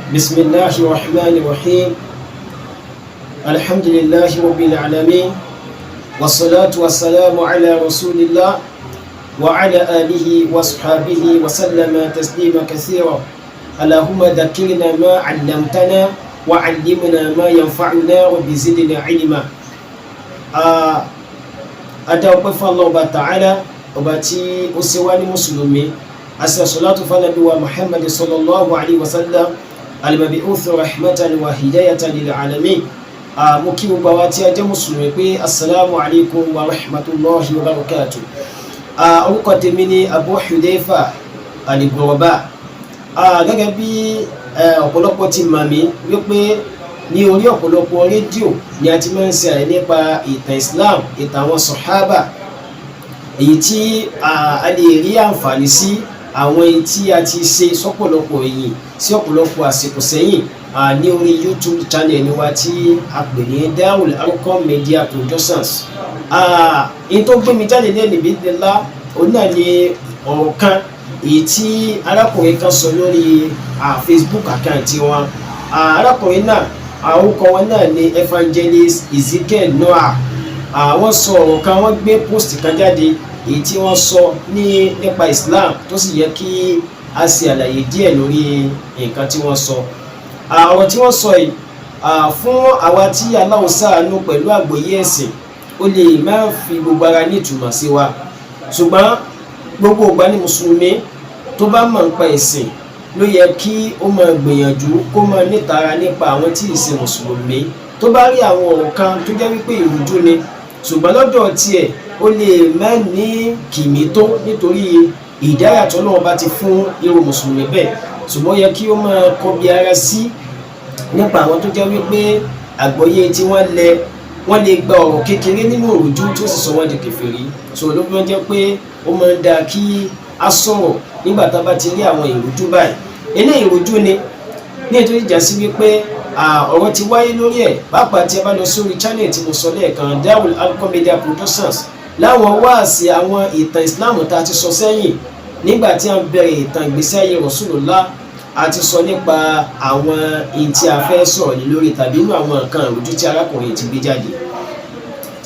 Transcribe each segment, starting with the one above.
بسم الله الرحمن الرحيم الحمد لله رب العالمين والصلاة والسلام على رسول الله وعلى آله وصحبه وسلم تسليما كثيرا اللهم ذكرنا ما علمتنا وعلمنا ما ينفعنا وبزدنا علما أدعو الله تعالى وباتي أسواني مسلمي أسأل صلاة فنبي محمد صلى الله عليه وسلم المبعوث رحمة وهداية للعالمين mo kí gbogbo àwa tí a jẹ́ mùsùlùmí pé assalamu alaikum wa rahmatullahi wa barakatuh. Orúkọ tèmi ni UDHAYFAH Al-GHURABAA. Gẹ́gẹ́ bí ọ̀pọ̀lọpọ̀ ti mọ̀ mí wípé ní orí ọ̀pọ̀lọpọ̀ rédíò ni a ti máa ń ṣe àlàyé nípa ìtàn Islam, ìtàn àwọn sàhábà, èyí tí a lè rí àǹfààní sí àwọn èyí tí a ti ṣe sọ́pọ̀lọpọ̀ èyí sí ọ̀pọ̀lọpọ̀ àsìkò sẹ́yìn ní orí YouTube channel ni wa tí a pè ní UL-ARQAM Media Productions. In tó gbé mi jáde ní ẹnìbí ńlá òun náà ni ọ̀rọ̀ kan èyí tí arákùnrin kan sọ lórí Facebook account wọn. Arákùnrin náà orúkọ wọn náà ni Evangelist Ezekiel. Wọ́n sọ ọ̀rọ̀ kan, wọ́n gbé post kan jáde èyí tí wọ́n sọ nípa Islam tó sì yẹ kí a ṣe àlàyé díẹ̀ lórí nǹkan tí wọ́n sọ. Ọ̀rọ̀ tí wọ́n sọ yìí fún àwa tí Allah ṣàánú pẹ̀lú àgbọ́yé ẹ̀sìn ó lè má fi gbogbo ara ní ìtumọ̀ sí wa, ṣùgbọ́n gbogbo ìgbà ní mùsùlùmí tó bá mọ̀ nípa ẹ̀sìn ló yẹ kí ó máa gbìyànjú kó máa nítara nípa àwọn tí ì ṣe mùsùlùmí. Tó bá rí àwọn ọ̀rọ̀ kan tó jẹ́ wípé ìrújú ni ṣùgbọ́n lọ́dọ̀ tiẹ̀ ó lè má ní kìmí tó nítorí ìdáyà tó Ọlọ́run bá ti fún irú mùsùlùmí bẹ́ẹ̀, ṣùgbọ́n yẹ kí ó máa kọbi ara sí nípa àwọn tó jẹ́ wípé àgbọ́yé tí wọ́n lè gba ọ̀rọ̀ kékeré nínú òrùjú tó sì sọ wọ́n di kèfèrí. So ló fi jẹ́ pé ó máa ń da kí a sọ̀rọ̀ nígbà tá a bá ti rí àwọn ìrújú báyìí. Eléyìí ìrújú ni nítorí ìjà sí wípé ọ̀rọ̀ ti wáyé lórí ẹ̀, pàápàá tí a bá lọ sórí channel tí mo sọ lẹ́ẹ̀kan UL-ARQAM Media Productions láwọn wáàsí àwọn ìtàn Islam tá a ti sọ sẹ́yìn nígbà tí a ń bẹ̀rẹ̀ ìtàn ìgbésí ayé Rasulullah. A ti sọ nípa àwọn èyí tí a fẹ́ sọ̀rọ̀ ní lórí tàbí inú àwọn nǹkan ìrújú tí arákùnrin ti gbé jáde.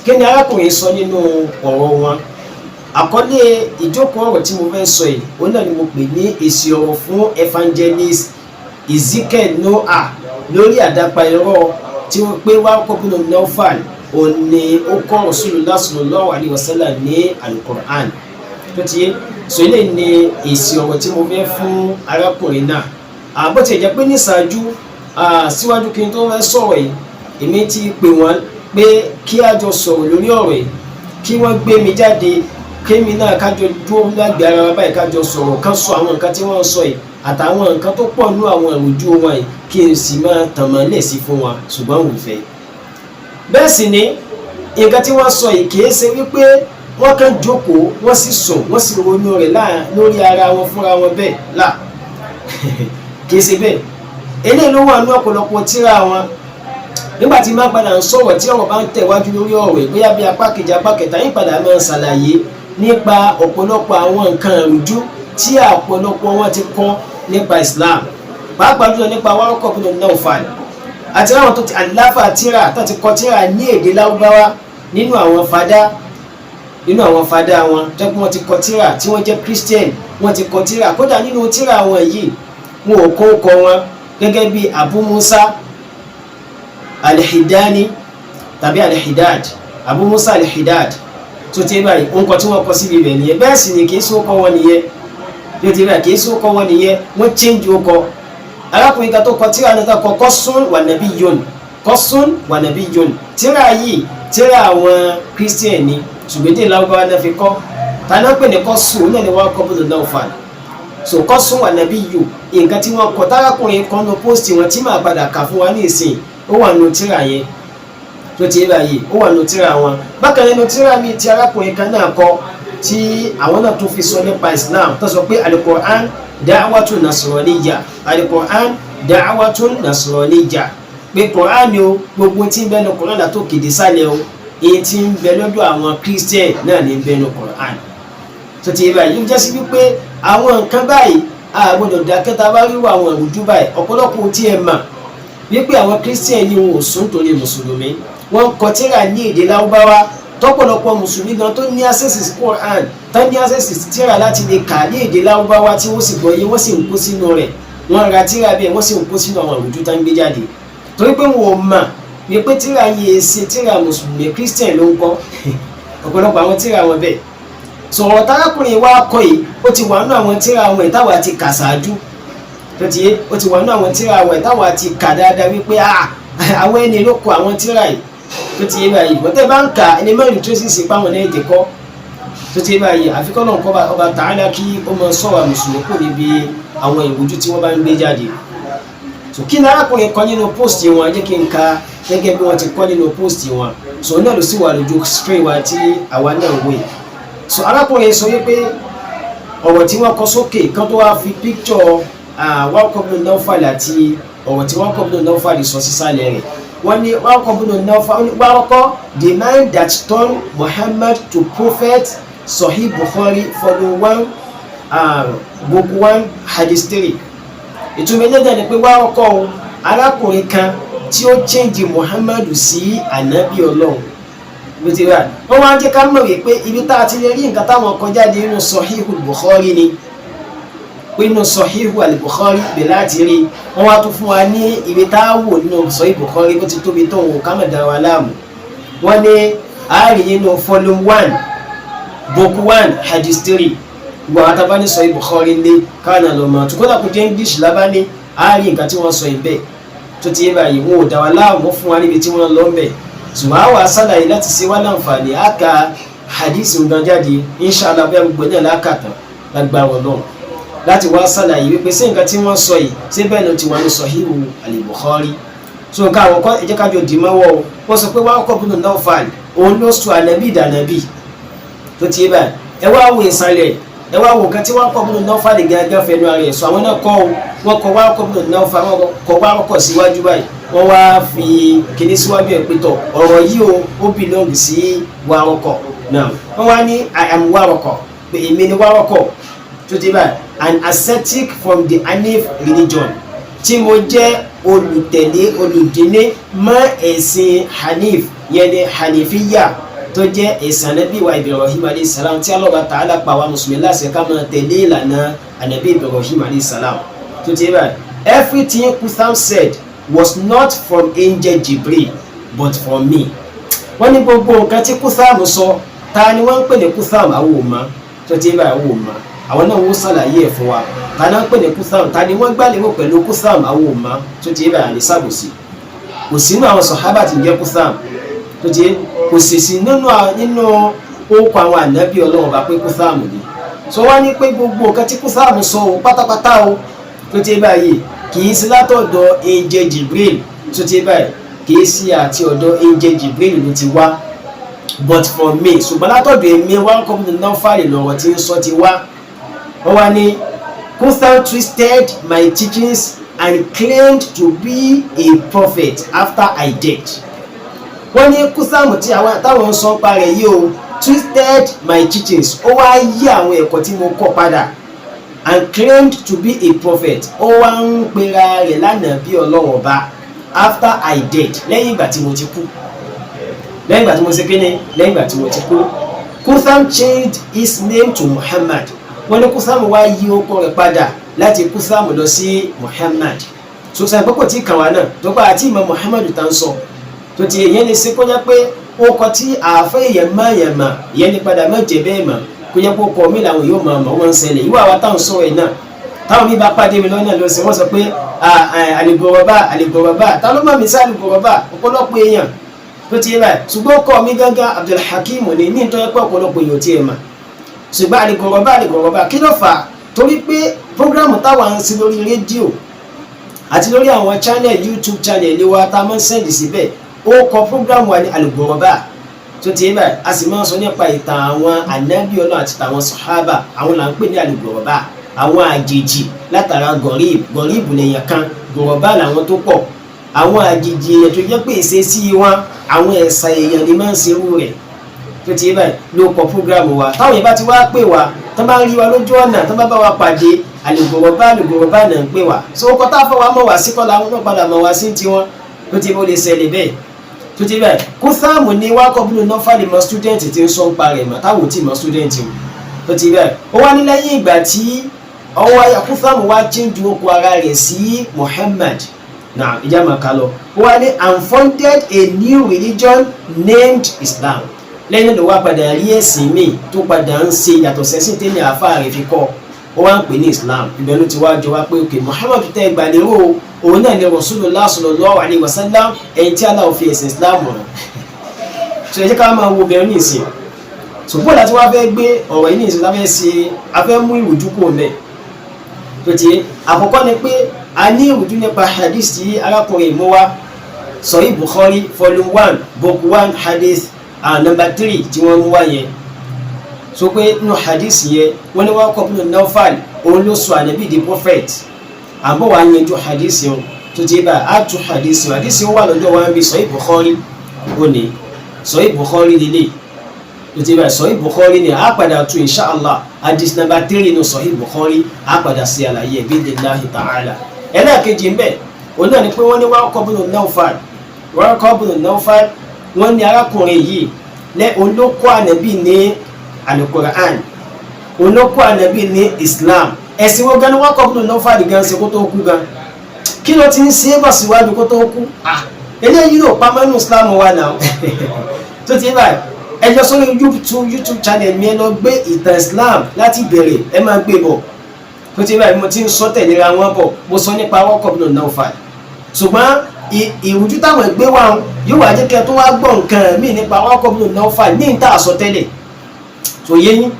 Kí ni arákùnrin sọ nínú ọ̀rọ̀ wọn? Àkọlé ìjókòó ọ̀rọ̀ tí mo fẹ́ sọ yìí òun náà ni mo pè ní èsì ọ̀rọ̀ fún Evangelist Ezekiel lórí àdápa irọ́ tí wọ́n pé Waroqah bin Nawfal òun ni ó kọ́ Rasulullah sallallahu alaihi wasallam ní Al-Qur'an tó ti yé. So ilé ni èsì ọ̀rọ̀ tí mo fẹ́ fún arákùnrin náà. Bó ti jẹ́ pé ní ìṣáájú síwájú kí n tó fẹ́ sọ̀rọ̀ yìí èmi ti pè wọ́n pé kí a jọ sọ̀rọ̀ lórí ọ̀rọ̀ yìí, kí wọ́n gbé mi jáde kémi náà kájọ dúró lágbè ara wa báyìí kájọ sọ̀rọ̀ kan sọ àwọn nǹkan tí wọ́n sọ yìí àtàwọn nǹkan tó pọ̀ nú àwọn ìrújú wọn yìí kí n sì máa tàn mọ́ lẹ̀ sí fún wọn, ṣùgbọ́n wò fẹ́. Bẹ́ẹ̀ sì ni nǹkan tí wọ́n sọ yìí kìí ṣe wípé wọ́n kàn jókòó wọ́n sì sùn wọ́n sì ronú rẹ̀ lórí ara wọn fúnra wọn bẹ́ẹ̀ là kìí ṣe bẹ́ẹ̀. Eléyìí ló wà ní ọ̀pọ̀lọpọ̀ tírà wọn. Nígbà tí máa padà ń sọ̀rọ̀ tí ọ̀rọ̀ bá ń tẹ̀wájú lórí ọ̀rọ̀ yìí bóyá bí apá kejì apá kẹta yín padà máa ń ṣàlàyé nípa ọ̀pọ̀lọpọ̀ àwọn nǹkan ìrújú tí ọ̀pọ̀lọpọ̀ wọn ti kọ́ nípa Islam, pàápàá jùlọ nípa Waroqah bin Nawfal àti àwọn tó ti àláfà tírà tó ti kọ tírà ní èdè Lárúbáwá nínú àwọn fada wọn tó kí wọ́n ti kọ tírà tí wọ́n jẹ́ Christian, wọ́n ti kọ tírà kódà nínú tírà wọn yìí wọn ò kó wọn gẹ́gẹ́ bí Abu Musa Al-Hidani tàbí Al-Hidad, Abu Musa Al-Hidad tó ti báyìí nǹkan tí wọ́n kọ sí ibẹ̀ nìyẹn. Bẹ́ẹ̀ sì ni kìí sókọ wọn nìyẹn, yóò ti báyìí kìí sókọ wọn nìyẹn, wọ́n change okọ. Arákùnrin kan tó kọ tírà náà kọ Qasun wa Nabiyyun. Tírà yìí tírà àwọn Christian ni ṣùgbọ́n tí Lárúbáwá náà fi kọ́. Tàná pè ní Qasun náà ni Waroqah bin Nawfal. So Qasun wa Nabiyyun nǹkan tí wọ́n kọ tárákùnrin kan ló post wọn tí màá padà kà fún wa ní ìsìn ó wà nù tírà yẹn tó ti báyìí ó wà nù tírà wọn. Bákan nínú tírà mi tí arákùnrin kan náà kọ tí àwọn náà tún fi sọ nípa Islam tó sọ pé Al-Qur'an da'watun nasraniyya, Al-Qur'an da'watun nasraniyya, pé Qur'an o gbogbo tí ń bẹ nínú Qur'an tó kéde sálẹ̀ o èyí tí ń bẹ lọ́dọ̀ àwọn Christian náà ní bẹ nínú Qur'an tó ti báyìí. Ó jẹ́ sí wípé àwọn nǹkan báyìí a gbọ́dọ̀ dákẹ́ tá bá rí àwọn ìrújú báyìí ọ̀pọ̀lọpọ̀ tí ẹ mà wípé àwọn Christian ni wọn ò sún torí mùsùlùmí wọ́n kọ tírà ní èdè Lárúbáwá tọ́pọ̀lọpọ̀ mùsùlùmí gan tó ní access sí Qur'an tó ní access sí tírà láti lè kà ní èdè Lárúbáwá tí wọ́n sì gbọ́ yé wọ́n sì ń kó sínú rẹ̀ wọ́n ra tírà bẹ́ẹ̀ wọ́n sì ń kó sínú àwọn ìrújú tó ń gbé jáde torí pé wọn ò mà wípé tírà yìí ṣe tírà mùsùlùmí Christian ló ń kọ́ ọ̀pọ̀lọpọ̀ àwọn tírà wọn bẹ́ẹ̀ sọ̀rọ̀ tárákùnrin wa kọ́ yìí ó ti wà nínú àwọn tírà wọn ìtawà ti kà ṣáájú tó ti yé ó ti wà nínú àwọn tírà wọn ìtawà ti kà dáadáa wípé àwọn ẹni ló kọ àwọn tírà yìí tó ti yé báyìí bọ́tẹ́ bá ń kà ẹni mẹ́rin tó sì sí páwọn náà èdè kọ́ tó ti yé báyìí àfikún náà kọ́ ọba Ta'ala kí ó mọ sọ̀rọ̀ mùsùlùmí kò níbi àwọn ìwújú tí wọ́n bá ń gbé jáde so kí ni arákùnrin kọ nínú post wọn jẹ́ kí n ka gẹ́gẹ́ bí wọ́n ti kọ́ nínú post wọn so náà ló sì wà lójú screen wa tí àwa náà wé so arákùnrin sọ wípé ọ̀rọ̀ tí wọ́n kọ sókè kan tó wá fi picture Waroqah bin Nawfal àti ọ̀rọ̀ tí Waroqah bin Nawfal sọ sísàlẹ̀ rẹ̀ wọ́n ní Waroqah bin Nawfal Waroqah the man that turned Muhammad to prophet Sahih Bukhari volume 1 book 1 hadith 3 ìtumọ̀ ẹlẹ́dẹ̀ ni pé Waroqah arákùnrin kan tí ó change Muhammad sí ànábì Ọlọ́run bíi rà wọ́n wá jẹ́ ká mọ̀ wípé ibi tá a ti lè rí nǹkan táwọn kan jáde nínú Sahihu Bukhari ni pé nínú Sahihu al-Bukhari bẹ̀ láti rí wọ́n wá tún fún wa ní ibi tá a wò nínú Sahihu Bukhari bó ti tóbi tó òun ká mọ̀ dá wa láàmú wọ́n ní àárín nínú volume 1 book 1 hadith 3 gbogbo àwọn tábà ní Sahihu Bukhari ní káàna lọ́mọ tó kódà kó jẹ́ English lábá ní àárín nǹkan tí wọ́n sọ ìbẹ̀ tó ti yé báyìí wọn ò dá wa láàmú fún wa níbi tí wọ́n lọ ń bẹ̀ ṣùgbọ́n àwọn asálàyé láti ṣe wá láǹfààní àka hadith nǹkan jáde inṣàlá bẹ́ẹ̀ gbogbo náà lákàtàn lágbára Ọlọ́run láti wá sálàyé wípé sí nǹkan tí wọ́n sọ yìí sí bẹ́ẹ̀ ló ti wà ní Sahihu al-Bukhari so nǹkan àwọn kan ẹ̀jẹ̀ kájọ dì mọ́wọ́ wọ́n sọ pé Waroqah bin Nawfal òun ló sọ ànábì ìdànàbì tó ti yé báyìí ẹ wá wo ìsàlẹ̀ ẹ wá wo nǹkan tí Waroqah bin Nawfal gángan fẹnu ara ẹ̀ sọ àwọn náà kọ́ wọ́n kọ Waroqah bin Nawfal wọ́n kọ Waroqah síwájú báyìí wọ́n wá fi kíní síwájú ẹ̀ pé tọ̀ ọ̀rọ̀ yìí ó belong sí Waroqah náà wọ́n wá ní I am Waroqah pé èmi ni Waroqah tó ti báyìí an ascetic from the Hanif religion tí mo jẹ́ olùtẹ̀lé olùdíní mọ́ ẹ̀sìn Hanif yẹn ni Hanifiya tó jẹ́ ẹ̀sìn Ànábì wa Ibrahim alayhi salam tí Allah Ta'ala pa wa mùsùlùmí láṣẹ ká máa tẹ̀lé ìlànà Ànábì Ibrahim alayhi salam tó ti báyìí everything Qutham said was not from angel Jibril but from me. wọ́n ní gbogbo nǹkan tí Qutham sọ ta ni wọ́n ń pè ní Qutham àwọn ò mọ̀ tó ti báyìí àwọn ò mọ̀ àwọn náà wọ́n ṣàlàyé ẹ̀ fún wa ta ni wọ́n ń pè ní Qutham ta ni wọ́n gbàlérò pẹ̀lú Qutham àwọn ò mọ̀ tó ti báyìí àní sàbòsí kò sínú àwọn sàhábà tí ń jẹ́ Qutham tó ti kò sì sí nínú orúkọ àwọn ànábì Ọlọ́run bá pé Qutham ni so wọ́n ní pé gbogbo nǹkan tí Qutham sọ o pátápátá o tó ti báyìí kìí sí látọ̀dọ̀ angel Jibril tó ti báyìí kìí sí àti ọ̀dọ̀ angel Jibril ló ti wá but for me ṣùgbọ́n látọ̀dọ̀ èmi Waroqah bin Nawfal lọ́rọ̀ tí ń sọ ti wá wọ́n wá ní Qutham twisted my teachings and claimed to be a prophet after I died. wọ́n ní Qutham tí táwọn ń sọ pa rẹ̀ yìí o twisted my teachings ó wá yí àwọn ẹ̀kọ́ tí mo kọ́ padà and claimed to be a prophet ó wá ń pera rẹ̀ lánàá bí Ọlọ́run Ọba after I died lẹ́yìn ìgbà tí mo ti kú lẹ́yìn ìgbà tí mo ṣe kíni lẹ́yìn ìgbà tí mo ti kú. Qutham changed his name to Muhammad wọ́n ní Qutham wá yí orúkọ rẹ̀ padà láti Qutham lọ sí Muhammad so sọ àpapọ̀ tí kàn wá náà tó bá àti ìmọ̀ Muhammad tá ń sọ tó ti èyàn lè ṣe kó jẹ́ pé ó kọ tí àáfẹ́ èèyàn má ìyẹn ní padà má jẹ bẹ́ẹ̀ mà kó jẹ́ pé ó kọ mí làwọn yóò máa mọ̀ wọ́n ń ṣẹlẹ̀ ìwà wa táwọn sọ ẹ̀ náà táwọn mi bá pàdé mi lọ́nà lọ sí wọ́n sọ pé Al-GHURABAA ta ló má mi sí Al-GHURABAA ọ̀pọ̀lọpọ̀ èèyàn tó ti rà ṣùgbọ́n kọ́ mi gángan Abdulhakeem ní nítorí pé ọ̀pọ̀lọpọ̀ èèyàn ti ẹ̀ mà ṣùgbọ́n Al-GHURABAA kí ló fà á torí pé prógrámù táwọn ń sí lórí rédíò àti lórí àwọn channel YouTube channel wa tá a máa ń sẹ́ndì síbẹ̀ ó kọ prógrámù wa ní Al-GHURABAA tó ti ẹ̀ báyìí a sì máa ń sọ nípa ìtàn àwọn ànábì Ọlọ́run àti tàwọn sàhábà àwọn là ń pè ní Al-GHURABAA àwọn àjèjì látara gọ̀ríìbù lèèyàn kan GHURABAA làwọn tó pọ̀ àwọn àjèjì èèyàn tó jẹ́ pé ìṣesí wọn àwọn ẹ̀sà èèyàn ni máa ń ṣerú rẹ̀ tó ti báyìí ló kọ prógrámù wa táwọn yẹn bá ti wá pè wá tán bá ń rí wa lójú ọ̀nà tán bá bá wa pàdé al-ghurabaa náà ń pè wá so ó kọ́ tá a fọ́ wa mọ̀ wá sí kọ́ làwọn náà padà mọ̀ wá sí tiwọn tó ti bó lè ṣẹlẹ̀ bẹ́ẹ̀ tó ti bẹ́ẹ̀ Kúthámù ni Waroqah ibn Nawfal mọ́ student tí ń sọ ń parẹ́ mọ́ táwọn ò tí mọ́ student o tó ti bẹ́ẹ̀ ó wá ní lẹ́yìn ìgbà tí ọwọ́ Kúthámù wá change okùn ara rẹ̀ sí Muhammad náà ìjà máa kà lọ ó wá ní and founded a new religion named Islam lẹ́yìn ló wá padà rí ẹ̀sìn míì tó padà ń ṣe yàtọ̀ sẹ́sìn tẹ́lẹ̀ àáfàá rẹ̀ fi kọ́ ó wá ń pè ní Islam ibẹ̀ ló ti wá jọ wá pé òkè Muhammad tẹ́ gbà lérò òun náà ni Rasulullah sallallahu alaihi wasallam ẹ̀yìn tí Allah fi ẹ̀sìn Islam rẹ̀ so ẹ jẹ́ ká máa wo bẹ̀rẹ̀ ní ìsìn ṣùgbọ́n láti wá fẹ́ gbé ọ̀rọ̀ yìí ní ìsìn láfẹ́ ṣe afẹ́ mú ìrújú kò mẹ́ tó ti àkọ́kọ́ ni pé a ní ìrújú nípa hadith tí arákùnrin mú wá Sahih Bukhari volume 1 book 1 hadith number 3 tí wọ́n mú wá yẹn so pé nínú hadith yẹn wọ́n ní Waroqah ibn Nawfal òun ló sọ ànábì di prophet àbọ̀ wá yanjú hadith yẹn tó ti bá a tún hadith yẹn wà lọ́dọ̀ wọn bí Sahih Bukhari ó ní Sahih Bukhari lílé tó ti bá Sahih Bukhari ní a padà tún inshallah hadith number 3 nínú Sahih Bukhari a padà sí àlàyé bi'idhnillahi ta'ala ẹlẹ́ẹ̀kejì ń bẹ̀ òun náà ni pé wọ́n ní Waroqah ibn Nawfal wọ́n ní arákùnrin yìí olókọ́ ànábì ní Al-Qur'an olókọ́ ànábì ní Islam ẹ̀sìn wọ́n gan ni Waroqah ibn Nawfal gan ṣe kó tó kú gan kí ló ti ń ṣe é bọ̀ síwájú kó tó kú eléyìí ló pamọ́ nínú Islam wa náà tó ti báyìí ẹjọ́ sórí YouTube channel mi ẹ lọ gbé ìtàn Islam láti bẹ̀rẹ̀ ẹ máa gbé bọ̀ tó ti báyìí mo ti ń sọ tẹ̀léra wọn bọ̀ mo sọ nípa Waroqah ibn Nawfal ṣùgbọ́n ìrújú táwọn ẹgbẹ́ wa yóò wá jẹ́ kẹ́ tó wá gbọ́ nǹkan míì nípa Waroqah ibn Nawfal ní ìta àsọtẹ́lẹ̀ tó yé yín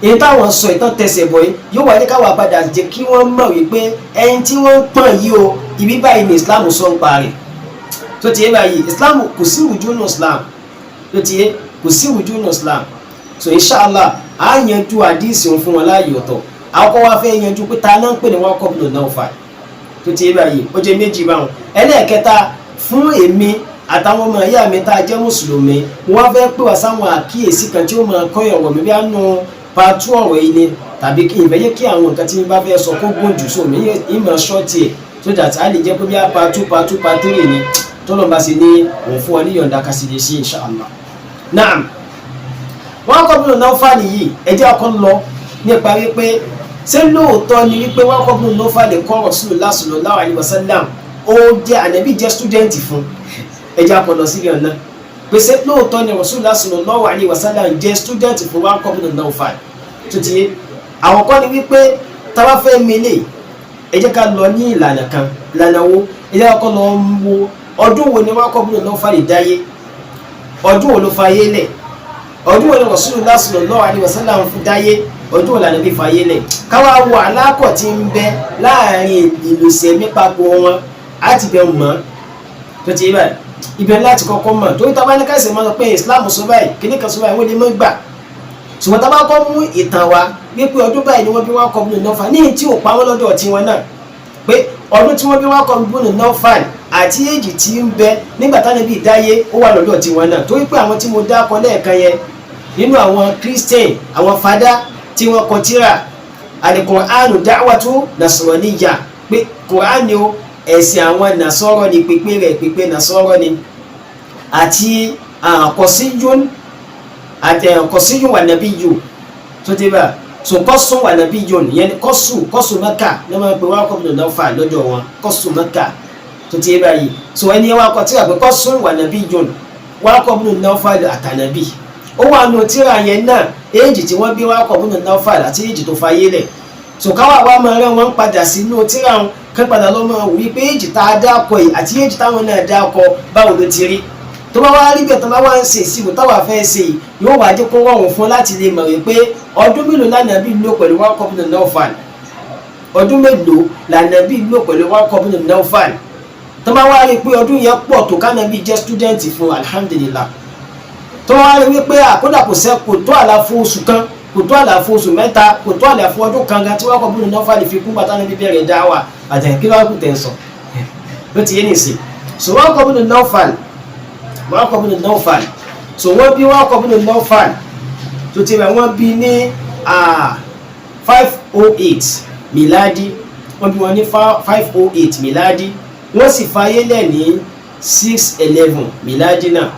èyí táwọn sọ ìtàn tẹsẹ̀ bọ̀ yìí yóò wá jẹ́ káwọn padà jẹ́ kí wọ́n mọ̀ wípé ẹni tí wọ́n ń pọ̀n yìí o ibi báyìí ní Islam sọ ń parí tó ti yé báyìí Islam kò sí ìrújú nínú Islam tó ti yé kò sí ìrújú nínú Islam so inshallah á yanjú àdíìsì òun fún wọn láàyè ọ̀tọ̀ àwọn wa fẹ́ yanjú pé ta náà ń pè ní Waroqah ibn Nawfal tó ti yé báyìí ó jẹ́ méjì báwọn ẹlẹ́ẹ̀kẹta fún èmi àtàwọn ọmọ ìyá mi tá a jẹ́ mùsùlùmí wọ́n fẹ́ pè wá sáwọn àkíyèsí kan tí ó máa kọ́ ọ̀rọ̀ mi bí a nù pàtó ọ̀rọ̀ yìí ni tàbí kí ìfẹ́ yẹ kí àwọn nǹkan tí mi bá fẹ́ sọ kó gùn jù sómi ìmọ̀ ṣọ́ọ̀tì ẹ̀ so that a lè jẹ́ pé bí a pàtó rè ni tọ́lọ́ bá sì ní òun fún ọ ní yọ̀ǹda ká sì lè ṣe inshallah. Naam Waroqah ibn Nawfal yìí ẹjẹ́ ọkọ lọ nípa wípé ṣé lóòótọ́ ni wípé Waroqah ibn Nawfal kọ́ Rasulullah sallallahu alaihi wasallam ó jẹ́ ànábì jẹ́ student fún ẹjẹ́ àpọ̀lọ̀ sí ọ̀nà pèsè lóòótọ́ ni Rasulullah sallallahu alaihi wasallam jẹ́ student fún Waroqah ibn Nawfal tó ti yé àwọn kan ní wípé táwa fẹ́ mele ẹ jẹ́ ká lọ ní ìlànà kan ìlànà wo ẹ jẹ́ ká lọ wo ọdún wo ni Waroqah ibn Nawfal dáyé ọdún wo ló fayé lẹ̀ ọdún wo ni Rasulullah sallallahu alaihi wasallam fún dáyé ọdún wo l'Ànábì fayé lẹ̀ káwá wo alákọ̀ tí ń bẹ láàrin ìlú sẹ̀mí papọ̀ wọn àti bẹ̀ mọ́ tó ti yé báyìí ibẹ̀ láti kọ́kọ́ mọ̀ torí tá bá ní káṣẹ̀ máa sọ pé Islam sọ báyìí kíní kan sọ báyìí wọ́n lè mọ́ gbà ṣùgbọ́n tá bá kọ́ mú ìtàn wa wípé ọdún báyìí ni wọ́n bí Waroqah ibn Nawfal ní tí ò pamọ́ lọ́dọ̀ tiwọn náà pé ọdún tí wọ́n bí Waroqah ibn Nawfal àti èjì tí ń bẹ nígbà t'Ànábì dáyé ó wà lọ́dọ̀ tiwọn náà torí pé àwọn tí mo dákọ lẹ́ẹ̀kan yẹn nínú àwọn Christian àwọn fada tí wọ́n kọ tírà Al-Qur'an da'watu nasraniyya pé Qur'an ni ó ẹ̀sìn àwọn nasọ́rọ̀ ni pípé rẹ̀ pípé nasọ́rọ̀ ni àti kọ̀síyún wà nàbí yù tó ti bá so kọ́sùn wà nàbí yù yẹn kọ́sù Mẹ́kà ní wọ́n pe Waroqah ibn Nawfal lọ́dọ̀ wọn kọ́sù Mẹ́kà tó ti bá yìí so ẹni wá kọ́ tí a pé kọ́sùn wà nàbí yù Waroqah ibn Nawfal àtànàbí ó wà nù tíra yẹn náà èjì tí wọ́n bí Waroqah ibn Nawfal àti èjì tó fayé lẹ̀ so káwá wa máa rán wọn padà sínú tíra wọn kán padà lọ́mọ wí pé èjì tá a dákọ̀ yìí àti èjì táwọn náà dákọ̀ báwo ló ti rí tó bá wá rí bẹ́ẹ̀ tó bá wá ń ṣe ìsìnkú táwa fẹ́ ṣe yìí yóò wá jẹ́ kó rọrùn fún láti lè mọ̀ wípé ọdún mélòó l'Ànábì lò pẹ̀lú Waroqah ibn Nawfal ọdún mélòó l'Ànábì lò pẹ̀lú Waroqah ibn Nawfal tó bá wá rí pé ọdún yẹn pọ̀ tó k'Ànábì jẹ́ student fún alhamdulillah tó wá rí wípé àkódà kò tó àlàfo oṣù kan kò tó àlàfo oṣù mẹ́ta kò tó àlàfo ọdún kan gan tí Waroqah ibn Nawfal fi kún bàtà Ànábì bẹ̀rẹ̀ dáwà àtẹ̀kí lọ́wọ́ kù tẹ̀ ń sọ ló ti yé nìsín so Waroqah ibn Nawfal so wọ́n bí Waroqah ibn Nawfal tó ti rẹ̀ wọ́n bí ní 508 miladi, wọ́n bí wọn ní 508 miladi, wọ́n sì fayé lẹ̀ ní 611 miladi náà.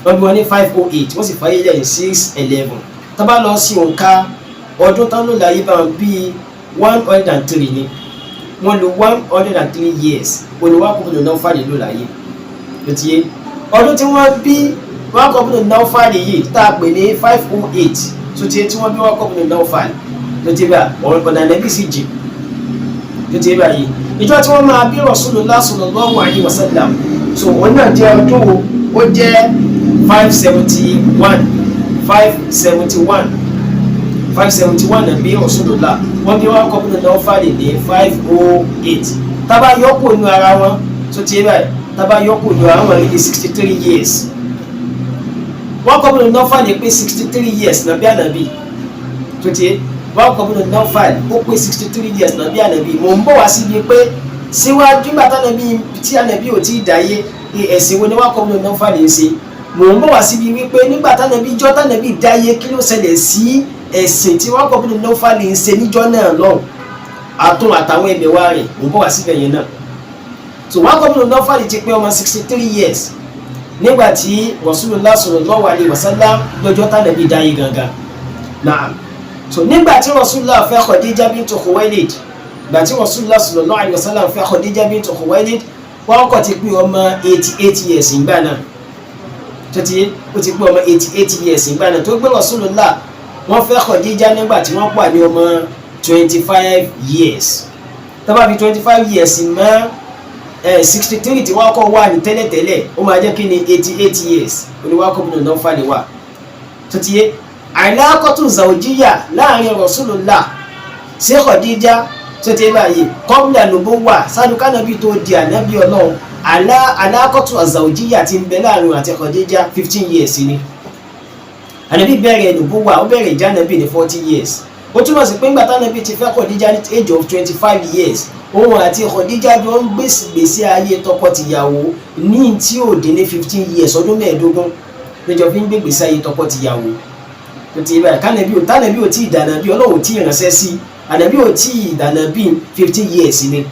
Wọ́n bí wọn ní 508, wọ́n sì fayé lẹ̀ ní 611. Tá bá lọ sí òǹkà ọdún tán ló láyé bá wọn bí 103 ni. Wọ́n lò 103 years Waroqah ibn Nawfal ló láyé. Ó ti yé. Ọdún tí wọ́n bí Waroqah ibn Nawfal yìí tá a pè ní 508, tó ti yé, tí wọ́n bí Waroqah ibn Nawfal ló ti bá ọ̀nà Ànábì sì jì. Ló ti bá yìí. Ìjọ tí wọ́n máa bí Rasulullah sallallahu alaihi wasallam, so wọ́n náà jẹ́ ọdún ó jẹ́ 571 náà bí Rasulullah. Wọ́n bí Waroqah ibn Nawfal ní 508. Tá bá yọkù nínú ara wọn, tó ti bá tá bá yọkù nínú ara wọn ní 63 years. Waroqah ibn Nawfal pé 63 years náà bí Ànábì. Tó ti Waroqah ibn Nawfal ó pé 63 years náà bí Ànábì. Mo ń bọ̀ wá síbi pé síwájú nígbà tí Ànábì ò tí ì dáyé, ẹ̀sìn wo ni Waroqah ibn Nawfal ń ṣe. Mo ń bọ̀ wá síbi wípé nígbà t'Ànábì dáyé, kí ló ṣẹlẹ̀ sí ẹ̀sìn tí Waroqah ibn Nawfal ń ṣe níjọ́ náà lọ́hùn, àtàwọn ẹ̀mẹ̀wá rẹ̀. Mo ń bọ̀ wá síbẹ̀ yẹn náà. So Waroqah ibn Nawfal ti pé ọmọ 63 years nígbà tí Rasulullah sallallahu alaihi wasallam lọ́jọ́ t'Ànábì dáyé gangan. Naam. So nígbà tí Rasulullah fẹ́ Khadija bintu Khuwailid, nígbà tí Rasulullah sallallahu alaihi wasallam fẹ́ Khadija bintu Khuwailid, Waroqah ti pé ọmọ 88 years ìgbà náà. Tó ti ó ti pé ọmọ 88 years ìgbà náà tó gbé Rasulullah wọ́n fẹ́ Khadija nígbà tí wọ́n pà ní ọmọ 25 years. Tó bá fi 25 years mọ́ 63 tí Waroqah wà ní tẹ́lẹ̀tẹ́lẹ̀, ó máa jẹ́ kí ni 88 years ni Waroqah ibn Nawfal wà. Tó ti yé. Alaqatu zawjiyya láàrin Rasulullah sí Khadija, tó ti báyìí, qabla nubuwwa, sáájú k'Ànábì tó di Ànábì Ọlọ́run. Alaqatu zawjiyya tí ń bẹ láàrin àti Khadija 15 years ni. Ànábì bẹ̀rẹ̀ nubuwwa, ó bẹ̀rẹ̀ ìjẹ́ Ànábì ní 40 years. Ó túmọ̀ sí pé ńgbà t'Ànábì ti fẹ́ Khadija ní age of 25 years, òun àti Khadija jọ ń gbèsè ayé tọkọ-tìyàwó ní tí ò dín ní 15 years, ọdún 15 lọ́jọ́ fi ń gbèsè ayé tọkọ-tìyàwó. Tó ti báyìí, t'Ànábì ò tí ì dànàbí, Ọlọ́run ò tí ì ránṣẹ́ sí, Ànábì ò tí ì dànàbí 15 years ni.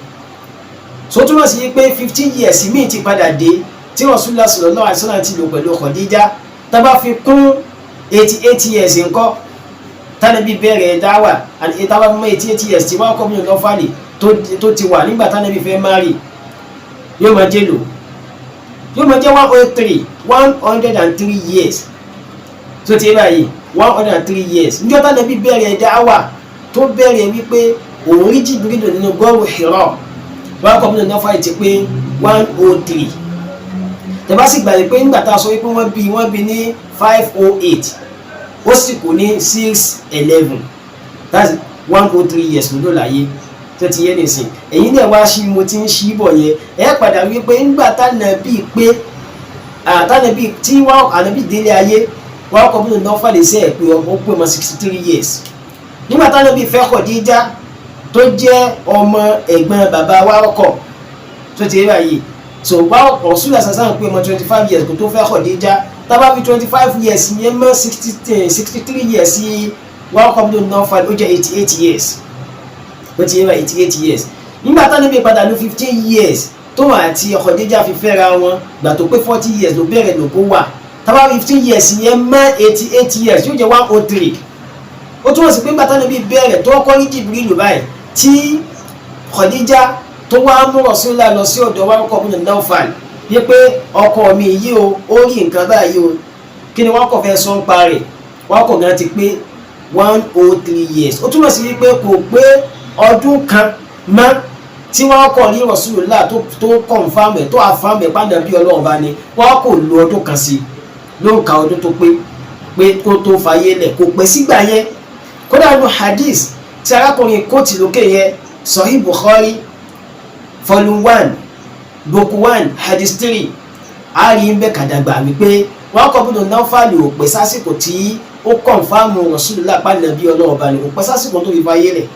So túmọ̀ sí pé 15 years míì ti padà dé tí Rasulullah sallallahu alaihi wasallam ti lò pẹ̀lú Khadija. Tá bá fi kún 88 years ńkọ́ t'Ànábì bẹ̀rẹ̀ dáwà, àti tá bá mọ́ 88 years tí Waroqah ibn Nawfal tó ti wà nígbà t'Ànábì fẹ́ marry, yóò máa jẹ́ 103 years. So ti báyìí 103 years. Níjọ́ t'Ànábì bẹ̀rẹ̀ dáwà tó bẹ̀rẹ̀ wípé òun rí Jibril nínú gọ́ọ̀rù Hira, Waroqah ibn Nawfal ti pé 103. Tẹ́bá sì gbàgbé pé nígbà tá a sọ wípé wọ́n bí ní 508, ó sì kú ní 611. That's 103 years ló láyé. Tó ti yé nìsín. Èyí náà wá sí mo ti ń ṣí bọ̀ yẹn. Ẹ padà wípé nígbà t'Ànábì pé tí Ànábì délé ayé, Waroqah ibn Nawfal lè ṣe pé ó pé ọmọ 63 years. Nígbà t'Ànábì fẹ́ Khadija tó jẹ́ ọmọ ẹ̀gbọ́n bàbá Waroqah, tó ti báyìí. So Rasulullah sàṣàn pé ọmọ 25 years kò tó fẹ́ Khadija. Tá bá fi 25 years yẹn mọ́ 63 years sí Waroqah ibn Nawfal, ó jẹ́ 88 years. Ó ti báyìí 88 years. Nígbà t'Ànábì padà lò 15 years tó àti Khadija fi fẹ́ra wọn, gbà tó pé 40 years ló bẹ̀rẹ̀ nubuwwa. Tá bá 15 years yẹn mọ́ 88 years yóò jẹ́ 103. Ó túmọ̀ sí pé nígbà t'Ànábì bẹ̀rẹ̀ tó kọ́ rí Jibril báyìí tí Khadija tó wá mú Rasulullah lọ sí ọ̀dọ̀ Waroqah ibn Nawfal yé pé ọkọ mi yìí ó rí nǹkan báyìí o, kí ni Waroqah fẹ́ sọ ń pa rẹ̀. Waroqah gan ti pé 103 years. Ó túmọ̀ sí wípé kò pé ọdún kan mọ́ tí Waroqah rí Rasulullah tó confirm ẹ̀, tó affirm ẹ̀ p'Ànábì Ọlọ́run bá ní. Waroqah lo ọdún kan sí ló ń ka ọdún tó pé kó tó fayé lẹ̀, kò pẹ́ sígbà yẹn. Kódà nínú hadith tí arákùnrin kóòtù lókè yẹn, Sahih Bukhari volume 1 book 1 hadith 3, a rí ń bẹ́ kàdàgbà wípé Waroqah ibn Nawfal ò pẹ́ sásìkò tí ó kọ̀nfàmù Rasulullah p'Ànábì Ọlọ́run bá ní, kò pẹ́ sásìkò tó fi fayé lẹ̀.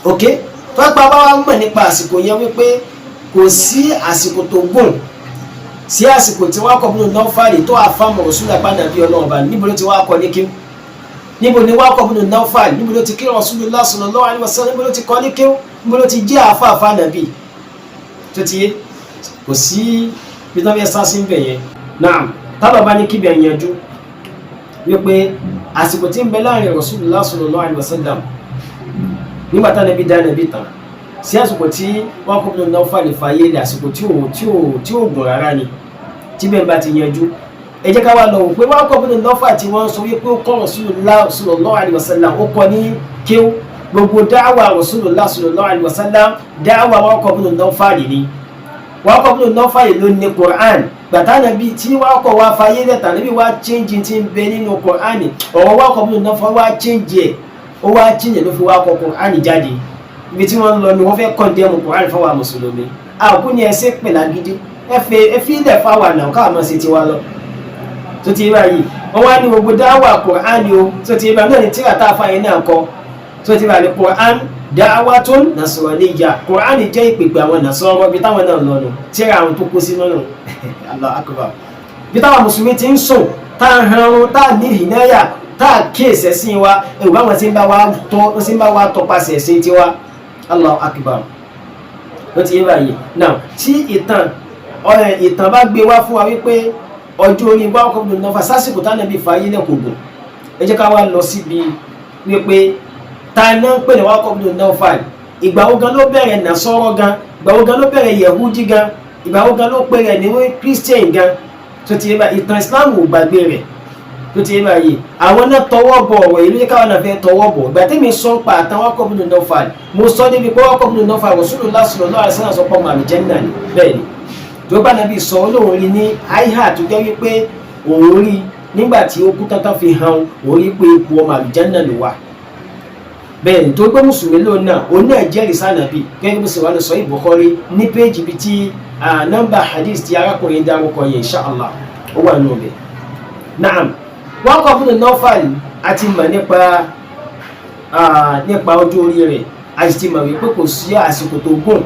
Ok, tó pa bá wá mọ̀ nípa àsìkò yẹn wípé kò sí àsìkò tó gùn sí àsìkò tí Waroqah ibn Nawfal tó àfàmù Rasulullah p'Ànábì Ọlọ́run bá ní. Níbo ló ti wá kọ́ ní kí níbo ni Waroqah ibn Nawfal níbo ló ti kí Rasulullah sallallahu alaihi wasallam, níbo ló ti kọ́ ní kéwú, níbo ló ti jẹ́ àfáàfá nàbí tó ti yé. Kò sí bí tán fẹ́ sá sí ń bẹ̀ yẹn. Náà tábà bá ní kíbẹ̀ yanjú wípé àsìkò tí ń bẹ láàrin Rasulullah sallallahu alaihi wasallam nígbà tá nàbí dá nàbí tán sí àsìkò tí Waroqah ibn Nawfal fàyè lè àsìkò tí ò gùn rárá ni, tí bẹ́ẹ̀ bá ti yanjú. Ẹ jẹ́ ká wá lọ wò pé Waroqah ibn Nawfal tí wọ́n sọ wípé ó kọ́ Rasulullah sallallahu alaihi wasallam, ó kọ́ ní kéwú. Gbogbo dáwà Rasulullah sallallahu alaihi wasallam dáwà Waroqah ibn Nawfal ni. Waroqah ibn Nawfal ló ní Qur'an. Gbàtà nàbí tí Waroqah wá fàyè lẹ́ta nàbí wá change tí ń bẹ nínú Qur'an, ọ̀rọ̀ Waroqah ibn Nawfal wá change ẹ̀, ó wá change ló fi wá kọ Qur'an jáde. Ibi tí wọ́n lọ ni wọ́n fẹ́ condemn Qur'an fáwọn mùsùlùmí. Àkú ni ẹ ṣe pè lágídí, ẹ fi ilẹ̀ fáwọn náà káà mọ̀ sí tiwa lọ. Tó ti bá yìí wọ́n wá ní gbogbo dáwà Qur'an o, tó ti bá náà ní tíra tá a fa yẹn náà kọ, tó ti bá ní Qur'an da'watun nasraniyya. Qur'an jẹ́ ìpèpè àwọn Nasara bí táwọn náà lọ nù, tíra àwọn tó kó sínú nù. Allahu akbar. Bí táwọn mùsùlùmí ti ń sùn tá a hanrun tá a ní ìnáyà tá a kíyèsí ẹ̀sìn wa, ẹ̀rù báwọn ti ń bá wa tọpasẹ̀ ẹ̀sìn tiwa. Allahu akbar. Ó ti bá yìí náà tí ìtàn bá gbé wá fún wa wípé ọjọ́ orí Waroqah ibn Nawfal sásìkò tá nàbí fàyè lẹ́kọ̀ọ́gùn. Ẹ jẹ́ ká wá lọ síbi wípé ta náà ń pè ní Waroqah ibn Nawfal. Ìgbà wo gan ló bẹ̀rẹ̀ Nasara gan, ìgbà wo gan ló bẹ̀rẹ̀ Yahudi gan, ìgbà wo gan ló pẹ̀rẹ̀ ní Christian gan. Tó ti bá ìtàn Islam ò gbàgbé rẹ̀. Tó ti bá yìí àwọn náà tọwọ́ bọ̀ ọ̀rọ̀ ìlú káwọn náà fẹ́ tọwọ́ bọ̀. Ìgbà tẹ́mi sọ pa àtàn Waroqah ibn Nawfal, mo sọ débi pé Waroqah ibn Nawfal Rasulullah sallallahu alaihi wasallam sọ pé ọmọ àlùjánnà ni. Bẹ́ẹ̀ ni tó bá nàbí sọ olóhùn rí ní àìhà tó jẹ́ wípé òun rí nígbà tí ó kú tán fi hàn òun rí pé ipò ọmọ àlùjánnà ló wà. Bẹ́ẹ̀ ni tó gbé mùsùlùmí lóun náà òun náà jẹ́rìí sànàbí gẹ́gẹ́ bí sọ wà ní Sahih Bukhari ní péjì bíi tí nọ́mbà hadith tí arákùnrin dárúkọ yẹn insha Allah ó wà nù bẹ́ẹ̀. Naam Waroqah ibn Nawfal àti mọ̀ nípa ọjọ́ orí rẹ̀, a sì ti mọ̀ wípé kò sí àsìkò tó gùn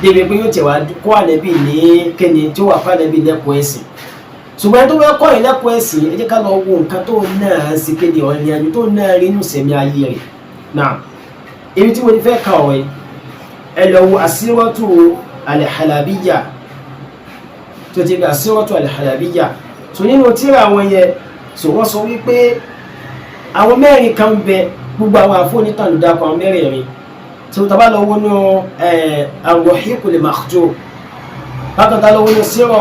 débi pé yóò tẹ̀ wá kọ́ ànábì ní kíni tí ó wà fún ànábì lẹ́kọ̀ọ́ ẹ̀sìn. Ṣùgbọ́n tó fẹ́ kọ́ ẹ̀ lẹ́kọ̀ọ́ ẹ̀sìn, ẹ jẹ́ ká lọ wo nǹkan tó náà sí kéde ọ̀rìn àjò tó náà rí inú sẹ̀mí ayé rẹ̀. Náà ibi tí mo ti fẹ́ ka ọ̀rẹ́ ẹ lọ wo Asiratu al-Halabiyya, tó ti bẹ Asiratu al-Halabiyya. So nínú tíra àwọn yẹn so wọ́n sọ wípé àwọn mẹ́rin kan bẹ gbogbo àwọn àfọ̀nìtàn ló dákọ̀ àwọn mẹ́rẹ̀ẹ̀rin. So tá bá lọ wo no al-Wahiqul Makhjur, bákan tá lọ wo no sira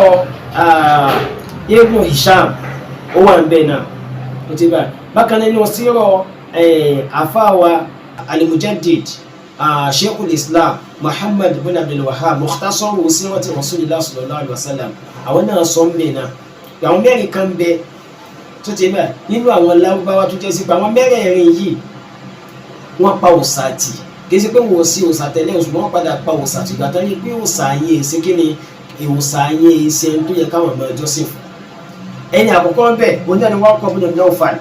Ibn Hisham ó wà ńbẹ̀ náà. Ó ti bá bákan nínú sira àfáwà al-Mujaddid Sheikhul Islam Muhammad ibn Abdul Wahhab Mukhtasar sirati Rasulillah sallallahu alaihi wasallam, àwọn náà sọ ńbẹ̀ náà àwọn mẹ́rin kan bẹ tó ti bá nínú àwọn Lárúbáwá tó jẹ́ sí pé àwọn mẹ́rẹ̀ẹ̀rin yìí wọ́n pa òòṣà tì. Kì í ṣe pé wọ́n sí òòṣà tẹ́lẹ̀ ṣùgbọ́n wọ́n padà pa òòṣà tì. Ìgbà tán ní pé òòṣà yẹn ṣe kí ni òòṣà yẹn ṣe ń tó yẹ káwọn ọmọ ẹjọ́ sí fún. Ẹni àkọ́kọ́ bẹ́ẹ̀ òun náà ni Waroqah ibn Nawfal.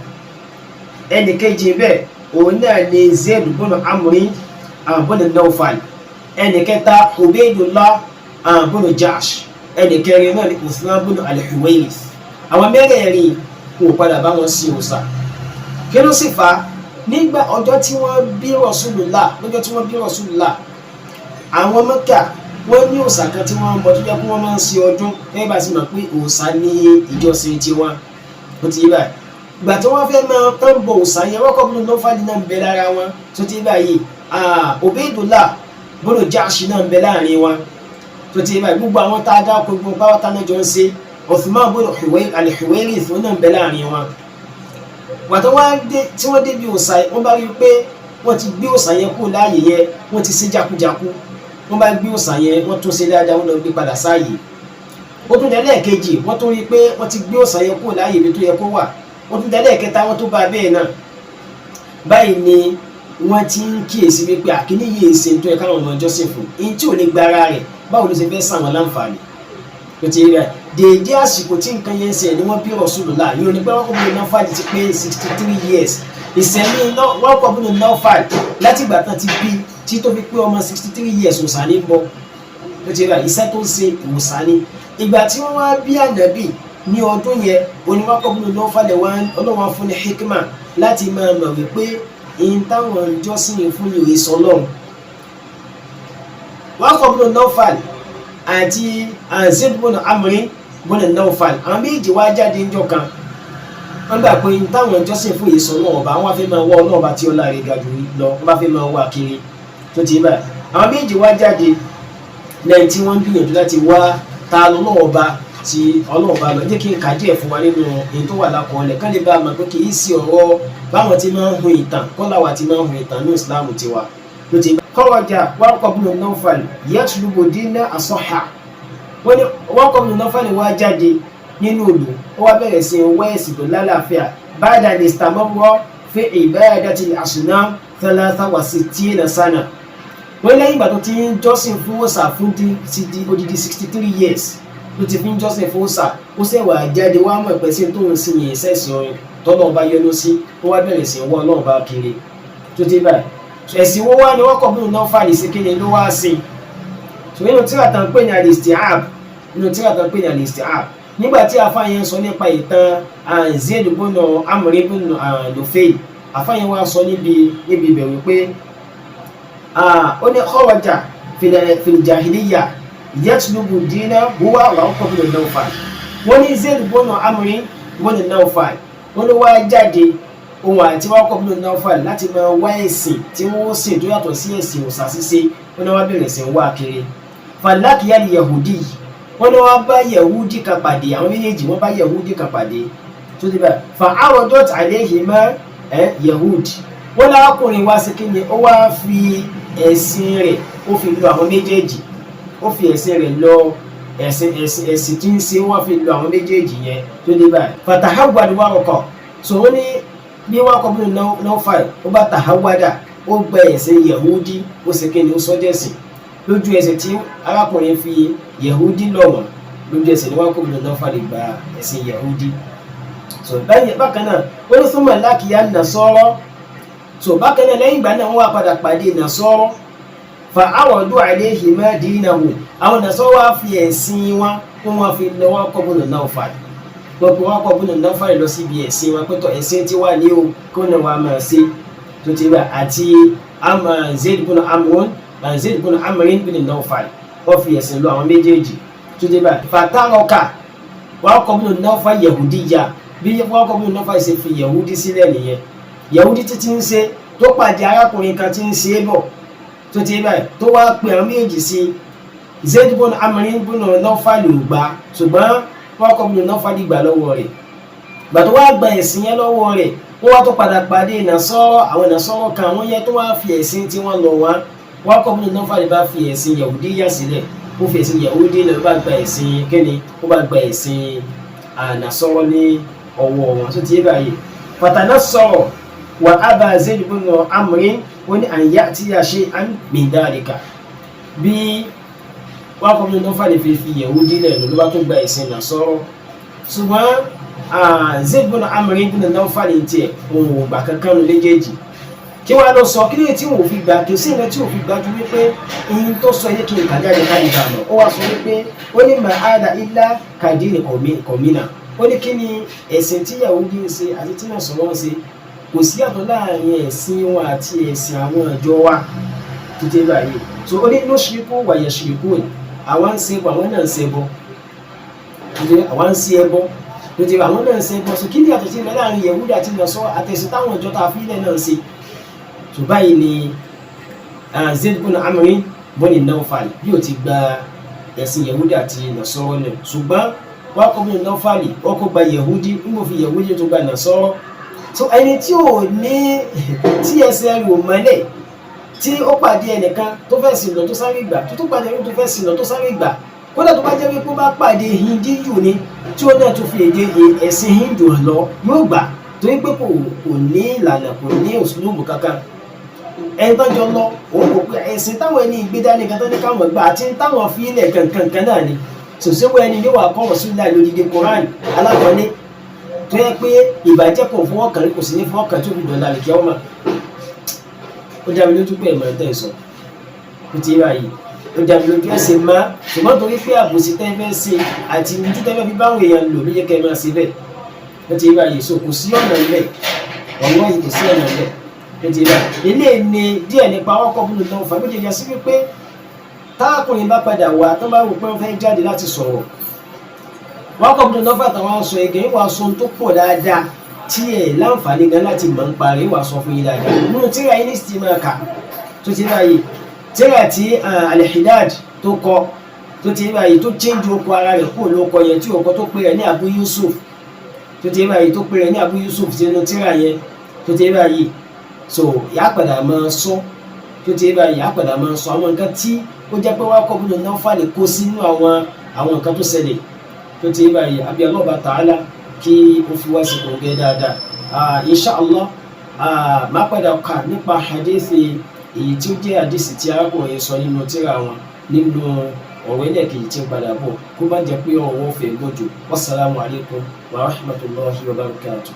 Ẹni kejì bẹ́ẹ̀ òun náà ni Zayd ibn Amr ibn Nawfal. Ẹni kẹta Ubaydullah ibn Jahsh. Ẹni kẹrin náà ni Uthman ibn al-Huwayrith. Àwọn mẹ́rẹ̀ẹ̀rin kò padà bá wọn sí òòṣà. Kí ló sì fà á? Nígbà ọjọ́ tí wọ́n bí Rasulullah, àwọn Mẹ́kà wọ́n ní òòṣà kan tí wọ́n ń bọ tó jẹ́ pé wọ́n máa ń ṣe ọdún gẹ́gẹ́ bá sì mọ̀ pé òòṣà ní ìjọsìn tiwọn. Ó ti yé báyìí. Ìgbà tí wọ́n fẹ́ máa tán bọ òòṣà yẹn Waroqah ibn Nawfal náà ń bẹ lára wọn. Tó ti yé báyìí Ubaydullah ibn Jahsh náà ń bẹ láàrin wọn. Tó ti yé báyìí gbogbo àwọn tá a dá ọkọ̀ gbogbo báwọn tá a náà jọ ń ṣe Uthman ibn al-Huwayrith náà ń bẹ láàrin wọn. Wàtí wọ́n dé bí òòṣà yẹn wọ́n bá rí pé wọ́n ti gbé òòṣà yẹn kúrò láàyè yẹn, wọ́n ti ṣe jákujáku, wọ́n bá gbé òòṣà yẹn wọ́n tún ṣe dáadáa wọ́n lọ gbé padà sáàyè. Ó tún délẹ̀ kejì wọ́n tún rí pé wọ́n ti gbé òòṣà yẹn kúrò láàyè ibi tó yẹ kó wà. Ó tún délẹ̀ kẹta wọ́n tún bá bẹ́ẹ̀ náà. Báyìí ni wọ́n ti ń kíyèsí wípé àkíní yìí ṣe tó yẹ káwọn ọmọ jọ́sìn fún in tí ò lè gba ara rẹ̀ báwo ló ṣe fẹ́ sàn wọn láǹfààní. Ó ti rí báyìí dèédé àsìkò tí nǹkan yẹn ń ṣe ni wọ́n bí Rasulullah yóò ní pé Waroqah ibn Nawfal ti pé 63 years. Ìṣẹ̀lẹ̀ Waroqah ibn Nawfal láti ìgbà tán ti bí tí tó fi pé ọmọ 63 years òòṣà ní bọ́. Ó ti rí báyìí iṣẹ́ tó ń ṣe òòṣà ní. Ìgbà tí wọ́n wá bí ànábì ní ọdún yẹn oní Waroqah ibn Nawfal ọlọ́wọ́n fún ní hikma láti máa mọ̀ wípé in táwọn ìjọsìn fún ìrè sọlọ́run. Waroqah ibn Nawfal àti Zayd ibn Amr ibn Nawfal àwọn méjì wá jáde ńjọ́ kan wọ́n gbà pé in táwọn ìjọsìn fún ìrè sọlọ́run ọba wọ́n fẹ́ máa wá ọlọ́ọ̀ba tí ó láre ga jù lọ wọ́n bá fẹ́ máa wá kiri tó ti báyìí. Àwọn méjì wá jáde lẹ́yìn tí wọ́n ń gbìyànjú láti wá ta lọ́ọ̀ba tí ọlọ́ọ̀ba lọ jẹ́ kí n kà díẹ̀ fún wa nínú èyí tó wà lákọọ́lẹ̀ ká lè bá a mọ̀ pé kì í sí ọ̀rọ̀ báwọn ti máa ń hun ìtàn kọ́láwà ti máa ń hun ìtàn ní ìsìláàmù tiwa ló ti bá. kọ́wọ́jà Waroqah ibn Nawfal yatlubu dina as-sahha wọ́n ní Waroqah ibn Nawfal wá jáde nínú òlù ó wá bẹ̀rẹ̀ sí wá ẹ̀sìn tó lálàáfíà ba'da istamara fi ibadati al-asnam 63 sana wọ́n lẹ́yìn ìgbà tó ti ń jọ́sìn fún òòṣà fún ti di odidi 63 years ló ti fi ń jọ́sìn fún òòṣà ó sì wà jáde wá mọ̀ pẹ́ sí tó ń sin yẹn sẹ́sìn orin tọ́lọ́ bá yọnu sí ó wá bẹ̀rẹ̀ sí wọ́n náà bá kiri tó ti báyìí ẹ̀sìn wo wá ni Waroqah ibn Nawfal sí kí ni ló wá sí nínú tíra tán pè ní al-Isti'ab nígbà tí afáyẹn sọ nípa ìtàn Zayd ibn Amr ibn Nawfal afáyẹn wá sọ níbi ìbẹ̀rù pé ó ní kharaja fil jahiliyya yatlubu dina huwa Waroqah ibn Nawfal wọ́n ní Zayd ibn Amr ibn Nawfal wọ́n ló wá jáde ohun àti Waroqah ibn Nawfal láti máa wá ẹ̀sìn tí wọ́n sìn tó yàtọ̀ sí ẹ̀sìn òòṣà ṣíṣe wọ́n ní wọ́n bẹ̀rẹ̀ sí wá kiri falakiya al-yahudi wọ́n ní wọ́n bá yahudi kan pàdé àwọn méjèèjì wọ́n bá yahudi kan pàdé tó ti bá fa aradat alayhima yahudi wọ́n lárakùnrin wá sí kíni ó wá fi ẹ̀sìn rẹ̀ ó fi lọ àwọn méjèèjì ó fi ẹ̀sìn rẹ̀ lọ ẹ̀sìn tí ń ṣe wọ́n fi lọ àwọn méjèèjì yẹn tó dé báyìí fatahawwada Waroqah so wọ́n ní bí Waroqah ibn Nawfal ó bá tahawwada ó gba ẹ̀sìn yahudi ó sì kíni ó sọ́jẹ́sìn lójú ẹsẹ̀ tí arákùnrin fi yahudi lọ wọ́n lójú ẹsẹ̀ ni Waroqah ibn Nawfal gba ẹ̀sìn yahudi so bákan náà ó ní thumma laqiya an-nasara so bákan náà lẹ́yìn ìgbà náà wọ́n wá padà pàdé nasara fa awadu alayhima dinahu àwọn nasara wá fi ẹ̀sìn wọn wọ́n fi lọ Waroqah ibn Nawfal gbogbo Waroqah ibn Nawfal lọ síbi ẹ̀sìn wọn pẹ́tọ̀ ẹ̀sìn tí wà ní o kó náà wà máa ṣe tó ti bá àti Zayd ibn Amr ibn Nawfal wọ́n fi ẹ̀sìn lọ àwọn méjèèjì tó ti bá fataraka Waroqah ibn Nawfal yahudiyya bí Waroqah ibn Nawfal ṣe fi yahudi sílẹ̀ nìyẹn yahudi títí ń ṣe tó pàdé arákùnrin kan tí ń ṣe é bọ̀ tó ti báyìí tó wá pè àwọn méjì sí Zayd ibn Amr ibn Nawfal ló gbà ṣùgbọ́n Waroqah ibn Nawfal gbà lọ́wọ́ rẹ̀ gbà tó wá gba ẹ̀sìn yẹn lọ́wọ́ rẹ̀ wọ́n wá tó padà pàdé àwọn Nasara kan wọ́n yẹ tó wá fi ẹ̀sìn tí wọ́n lọ wá Waroqah ibn Nawfal bá fi ẹ̀sìn yahudi yà sílẹ̀ ó fi ẹ̀sìn yahudi lọ bá gba ẹ̀sìn kíni ó bá gba ẹ̀sìn Nasara ní ọwọ́ wọn tó ti báyìí fatanassara wa aba Zayd ibn Amr wọ́n ní an ya'tiya shay'an min dhalika bí Waroqah ibn Nawfal fi yahudi lẹ̀ ló bá tó gba ẹ̀sìn Nasara ṣùgbọ́n Zayd ibn Amr ibn Nawfal tiẹ̀ òun ò gbà kankan ló léjèèjì kí wàá lọ sọ kí lè tí wọ́n fi gbà kí sí ilẹ̀ tí wọ́n fi gbà ju wípé ihun tó sọ yẹ kí n kàjáde káyìíká lọ ó wá sọ wípé ó ní ma ada illa kadini kọ̀mínà ó ní kí ni ẹ̀sìn tí yahudi ń ṣe àti tí náà sọ̀rọ̀ ń ṣe kò sí yàtọ̀ láàrin ẹ̀sìn wọn àti ẹ̀sìn àwọn ìjọ wa títí báyìí so ó ní nushriku wa yushrikun àwọn ń ṣe bọ àwọn náà ń ṣe bọ àwọn ń ṣe ẹbọ títí àwọn náà ń ṣe bọ so kí ni yàtọ̀ sí ilẹ̀ láàrin yahudi àti nasara àtẹ̀sìn táwọn ìjọ tá a fi ilẹ̀ náà ń ṣe so báyìí ni Zayd ibn Amr ibn Nawfal bí ó ti gba ẹ̀sìn yahudi àti nasara náà ṣùgbọ́n Waroqah ibn Nawfal ọkọ̀ gba yahudi ń bò fi yahudi tó gba nasara so ẹni tí ò ní tí ẹsẹ̀ rẹ̀ ò mọ́lẹ̀ tí ó pàdé ẹnìkan tó fẹ́ sìn lọ tó sáré gbà tó pàdé ẹni tó fẹ́ sìn lọ tó sáré gbà kódà tó bá jẹ́ wípé ó bá pàdé hindiyu ni tí ó náà tó fi èdè ẹ̀sìn hindu lọ yóò gbà torí pé kò ní ìlànà kò ní òṣùlùmù kankan ẹni tó jọ lọ òun kò pé ẹ̀sìn táwọn ẹni ìgbéda nìkan tó ní káwọn gbà àti táwọn fi ilẹ̀ kankan náà ni sòsèwọ́ ẹni yóò wà kọ́ Rasulullah lódìdí Qur'an alákọ̀ọ́lé tó yẹ pé ìbàjẹ́ kò fọwọ́ kàn kò sí ní fọwọ́ kàn tó fi dọ̀la lè kí ọmọ ó dá mi lójú pé ìmọ̀ ẹ̀tẹ́ sọ ó ti rà yìí ó dá mi lójú ẹsẹ̀ má ṣùgbọ́n torí pé àbòsí tẹ́ fẹ́ ṣe àti ojú tẹ́ fẹ́ fi báwọn èèyàn lò ló yẹ kẹ́ máa ṣe bẹ́ẹ̀ ó ti rà yìí so kò sí ọ̀nà ilẹ̀ wallahi kò sí ọ̀nà bẹ́ẹ̀ ètò ìlà ilé ní díẹ̀ nípa Waroqah ibn Nawfal méjèèjì yà sí wípé táàkùnrin bá padà wá tó bá wò pé wọ́n fẹ́ jáde láti sọ̀rọ̀ Waroqah ibn Nawfal àtàwọn aṣọ ẹ̀gẹ́ wà sọ tó pọ̀ dáadáa tí ẹ̀ láǹfààní gan láti mọ̀ ń parí wà sọ fún yín dáadáa nínú tíra yín ní sí máa kà tó ti báyìí tíra tí Al-Hidad tó kọ tó ti báyìí tó change okọ̀ ara rẹ̀ kúrò lóko yẹn tí okọ̀ tó pè rẹ̀ ní Abu Yusuf tó ti báyìí tó pè rẹ̀ ní Abu Yusuf sínú tíra yẹn tó ti báyìí so yà padà máa sọ tó ti báyìí yà padà máa sọ àwọn nǹkan tí ó jẹ́ pé Waroqah ibn Nawfal lè kó sínú àwọn nǹkan tó ṣẹlẹ̀ tó ti báyìí àbí Allah Ta'ala kí ó fi wá sí kòǹgẹ́ dáadáa insha Allah má padà kà nípa hadithi èyí tí ó jẹ́ hadithi tí arákùnrin sọ nínú tíra wọn nínú ọ̀rọ̀ ẹlẹ́kejì tí ń padà bọ̀ kó má jẹ́ pé ọ̀wọ́ fẹ́ gbọ́jù. Wassalamu alaikum wa rahmatullahi wa barakatuh.